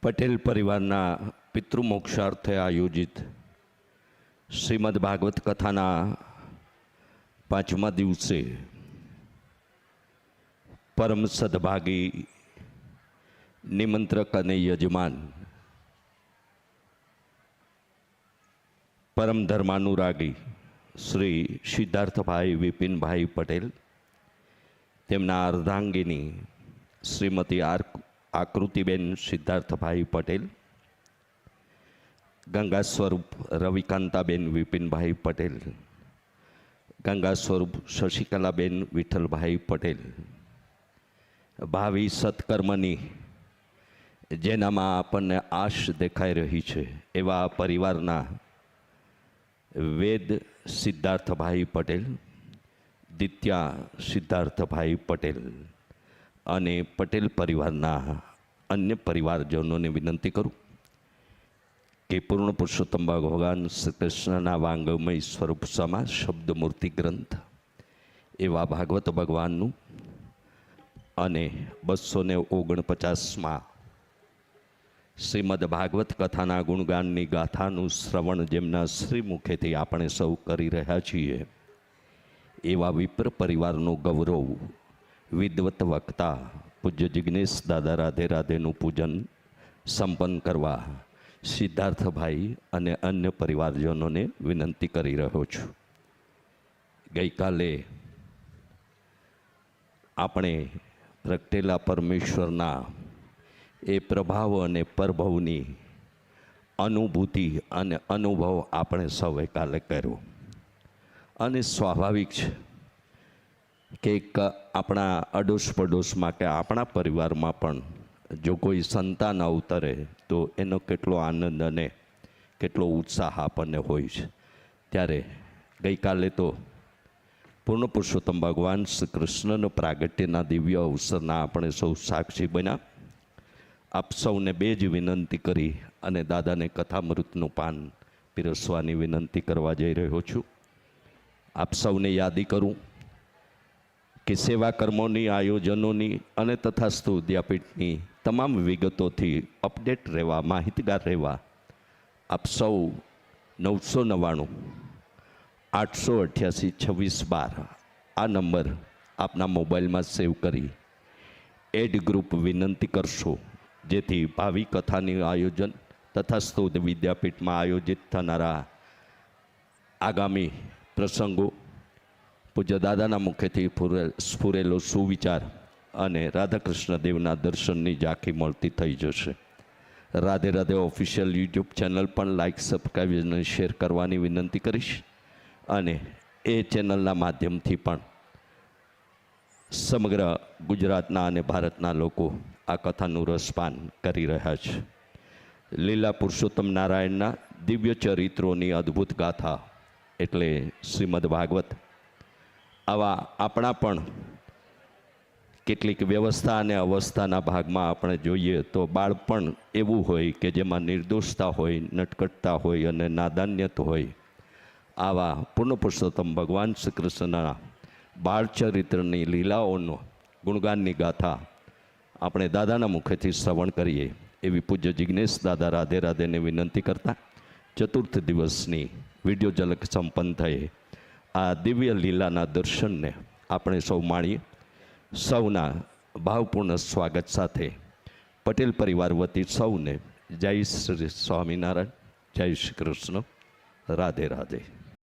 પટેલ પરિવારના પિતૃમોક્ષાર્થે આયોજિત શ્રીમદ ભાગવત કથાના 5મા દિવસે પરમ સદભાગી નિમંત્રક અને યજમાન પરમ ધર્માનુરાગી શ્રી સિદ્ધાર્થભાઈ વિપિનભાઈ પટેલ, તેમના અર્ધાંગીની શ્રીમતી આકૃતિબેન સિદ્ધાર્થભાઈ પટેલ, ગંગા સ્વરૂપ રવિકાંતાબેન વિપિનભાઈ પટેલ, ગંગા સ્વરૂપ શશિકલાબેન વિઠ્ઠલભાઈ પટેલ, ભાવિ સત્કર્મની જેનામાં આપણને આશ દેખાઈ રહી છે એવા પરિવારના વેદ સિદ્ધાર્થભાઈ પટેલ, દિત્યા સિદ્ધાર્થભાઈ પટેલ અને પટેલ પરિવારના અન્ય પરિવારજનોને વિનંતી કરું કે પૂર્ણ પુરુષોત્તમ ભગવાન શ્રી કૃષ્ણના વાંગમય સ્વરૂપ સમા શબ્દમૂર્તિ ગ્રંથ એવા ભાગવત ભગવાનનું અને 249માં શ્રીમદ ભાગવત કથાના ગુણગાનની ગાથાનું શ્રવણ જેમના શ્રી મુખેથી આપણે સૌ કરી રહ્યા છીએ એવા વિપ્ર પરિવારનું ગૌરવ વિદવત વક્તા પૂજ્ય જિજ્ઞેશ દાદા રાધે રાધેનું પૂજન સંપન્ન કરવા સિદ્ધાર્થભાઈ અને અન્ય પરિવારજનોને વિનંતી કરી રહ્યો છું. ગઈકાલે આપણે પ્રગટેલા પરમેશ્વરના એ પ્રભાવ અને પરભવની અનુભૂતિ અને અનુભવ આપણે સૌએ કાલે કર્યો અને સ્વાભાવિક છે કે એક આપણા અડોશ પડોશમાં કે આપણા પરિવારમાં પણ જો કોઈ સંતાન અવતરે તો એનો કેટલો આનંદ અને કેટલો ઉત્સાહ આપણને હોય છે. ત્યારે ગઈકાલે તો પૂર્ણ પુરુષોત્તમ ભગવાન શ્રી કૃષ્ણનો પ્રાગટ્યના દિવ્ય અવસરના આપણે સૌ સાક્ષી બન્યા. આપ સૌને બે જ વિનંતી કરી અને દાદાને કથામૃતનું પાન પીરસવાની વિનંતી કરવા જઈ રહ્યો છું. આપ સૌને યાદી કરું કે સેવા કર્મોની, આયોજનોની અને તથાસ્તુ વિદ્યાપીઠની તમામ વિગતોથી અપડેટ રહેવા, માહિતગાર રહેવા આપ સૌ 999 888 2612 આ નંબર આપના મોબાઈલમાં સેવ કરી એડ ગ્રુપ વિનંતી કરશો, જેથી ભાવિ કથાની આયોજન તથાસ્તુ વિદ્યાપીઠમાં આયોજિત થનારા આગામી પ્રસંગો, પૂજ્ય દાદાના મુખેથી સ્ફુરેલો સુવિચાર અને રાધાકૃષ્ણ દેવના દર્શનની ઝાંખી મળતી થઈ જશે. Radhe Radhe official YouTube channel પણ લાઇક, સબસ્ક્રાઈબ અને શેર કરવાની વિનંતી કરીશ અને એ ચેનલના માધ્યમથી પણ સમગ્ર ગુજરાતના અને ભારતના લોકો આ કથાનું રસપાન કરી રહ્યા છે. લીલા પુરુષોત્તમ નારાયણના દિવ્ય ચરિત્રોની અદ્ભુત ગાથા એટલે શ્રીમદ ભાગવત. આવા આપણા પણ કેટલીક વ્યવસ્થા અને અવસ્થાના ભાગમાં આપણે જોઈએ તો બાળપણ એવું હોય કે જેમાં નિર્દોષતા હોય, નટકટતા હોય અને નાદાન્યત હોય. આવા પૂર્ણ પુરુષોત્તમ ભગવાન શ્રી કૃષ્ણના બાળચરિત્રની લીલાઓનો ગુણગાનની ગાથા આપણે દાદાના મુખેથી શ્રવણ કરીએ એવી પૂજ્ય જિજ્ઞેશ દાદા રાધે રાધેને વિનંતી કરતા ચતુર્થ દિવસની વિડીયો ઝલક સંપન્ન થઈ આ દિવ્ય લીલાના દર્શનને આપણે સૌ માણીએ. સૌના ભાવપૂર્ણ સ્વાગત સાથે પટેલ પરિવાર વતી સૌને જય શ્રી સ્વામિનારાયણ, જય શ્રી કૃષ્ણ, રાધે રાધે.